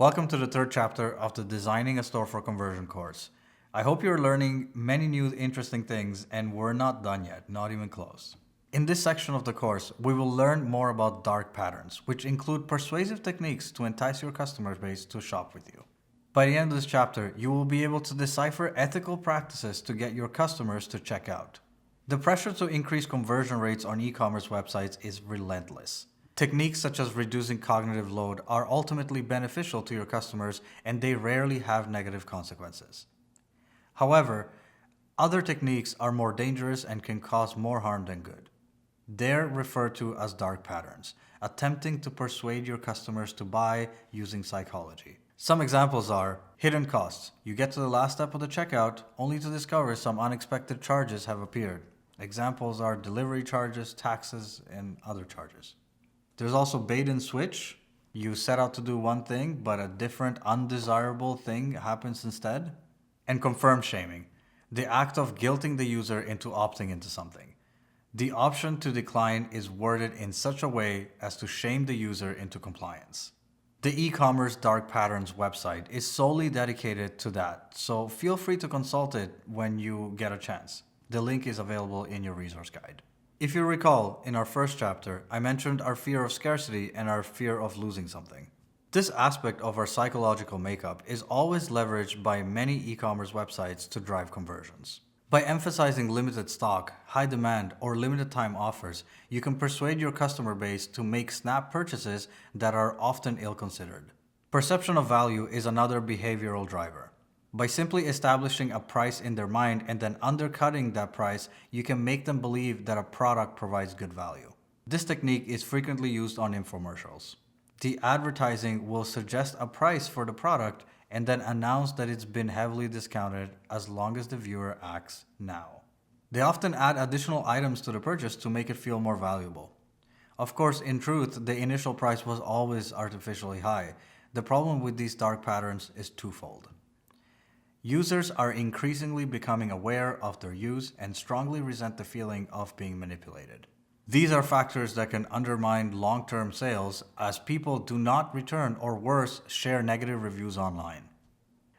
Welcome to the third chapter of the Designing a Store for Conversion course. I hope you're learning many new interesting things, and we're not done yet, not even close. In this section of the course, we will learn more about dark patterns, which include persuasive techniques to entice your customer base to shop with you. By the end of this chapter, you will be able to decipher ethical practices to get your customers to check out. The pressure to increase conversion rates on e-commerce websites is relentless. Techniques such as reducing cognitive load are ultimately beneficial to your customers, and they rarely have negative consequences. However, other techniques are more dangerous and can cause more harm than good. They're referred to as dark patterns, attempting to persuade your customers to buy using psychology. Some examples are hidden costs. You get to the last step of the checkout only to discover some unexpected charges have appeared. Examples are delivery charges, taxes, and other charges. There's also bait and switch. You set out to do one thing, but a different undesirable thing happens instead. And confirm shaming, the act of guilting the user into opting into something. The option to decline is worded in such a way as to shame the user into compliance. The e-commerce dark patterns website is solely dedicated to that, so feel free to consult it when you get a chance. The link is available in your resource guide. If you recall, in our first chapter, I mentioned our fear of scarcity and our fear of losing something. This aspect of our psychological makeup is always leveraged by many e-commerce websites to drive conversions. By emphasizing limited stock, high demand, or limited time offers, you can persuade your customer base to make snap purchases that are often ill-considered. Perception of value is another behavioral driver. By simply establishing a price in their mind and then undercutting that price, you can make them believe that a product provides good value. This technique is frequently used on infomercials. The advertising will suggest a price for the product and then announce that it's been heavily discounted as long as the viewer acts now. They often add additional items to the purchase to make it feel more valuable. Of course, in truth, the initial price was always artificially high. The problem with these dark patterns is twofold. Users are increasingly becoming aware of their use and strongly resent the feeling of being manipulated. These are factors that can undermine long-term sales, as people do not return or worse, share negative reviews online.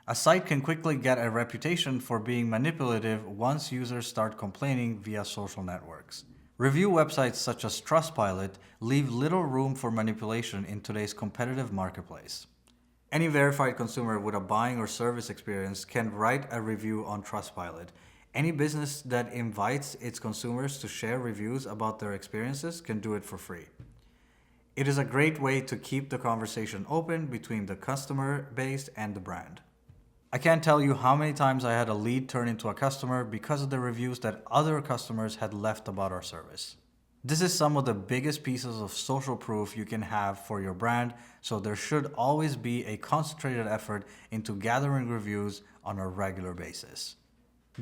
A site can quickly get a reputation for being manipulative once users start complaining via social networks. Review websites such as Trustpilot leave little room for manipulation in today's competitive marketplace. Any verified consumer with a buying or service experience can write a review on Trustpilot. Any business that invites its consumers to share reviews about their experiences can do it for free. It is a great way to keep the conversation open between the customer base and the brand. I can't tell you how many times I had a lead turn into a customer because of the reviews that other customers had left about our service. This is some of the biggest pieces of social proof you can have for your brand, so there should always be a concentrated effort into gathering reviews on a regular basis.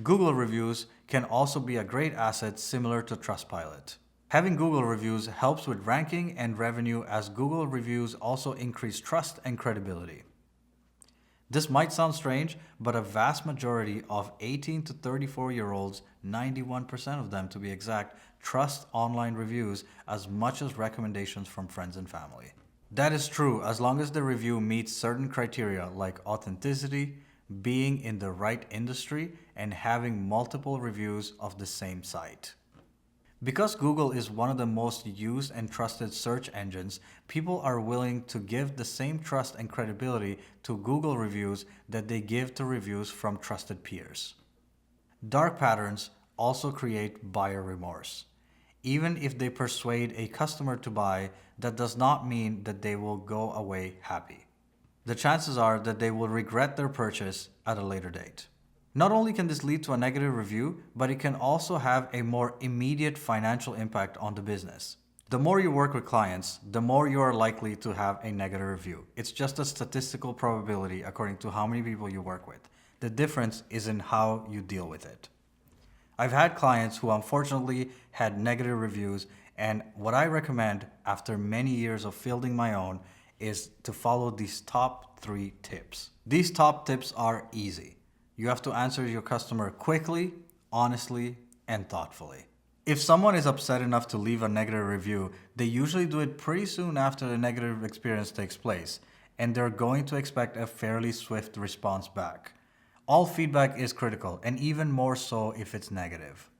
Google reviews can also be a great asset similar to Trustpilot. Having Google reviews helps with ranking and revenue, as Google reviews also increase trust and credibility. This might sound strange, but a vast majority of 18 to 34-year-olds, 91% of them to be exact, trust online reviews as much as recommendations from friends and family. That is true as long as the review meets certain criteria like authenticity, being in the right industry, and having multiple reviews of the same site. Because Google is one of the most used and trusted search engines, people are willing to give the same trust and credibility to Google reviews that they give to reviews from trusted peers. Dark patterns also create buyer remorse. Even if they persuade a customer to buy, that does not mean that they will go away happy. The chances are that they will regret their purchase at a later date. Not only can this lead to a negative review, but it can also have a more immediate financial impact on the business. The more you work with clients, the more you are likely to have a negative review. It's just a statistical probability according to how many people you work with. The difference is in how you deal with it. I've had clients who unfortunately had negative reviews, and what I recommend after many years of fielding my own is to follow these top 3 tips. These top tips are easy. You have to answer your customer quickly, honestly, and thoughtfully. If someone is upset enough to leave a negative review, they usually do it pretty soon after the negative experience takes place. and they're going to expect a fairly swift response back. All feedback is critical, and even more so if it's negative.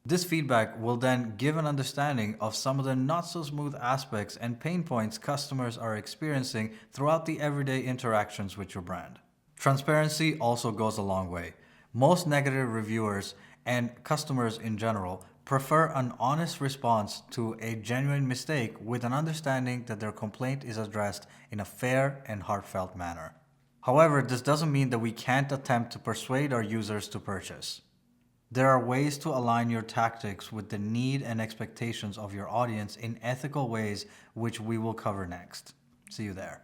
This feedback will then give an understanding of some of the not so smooth aspects and pain points customers are experiencing throughout the everyday interactions with your brand. Transparency also goes a long way. Most negative reviewers and customers in general prefer an honest response to a genuine mistake with an understanding that their complaint is addressed in a fair and heartfelt manner. However, this doesn't mean that we can't attempt to persuade our users to purchase. There are ways to align your tactics with the need and expectations of your audience in ethical ways, which we will cover next. See you there.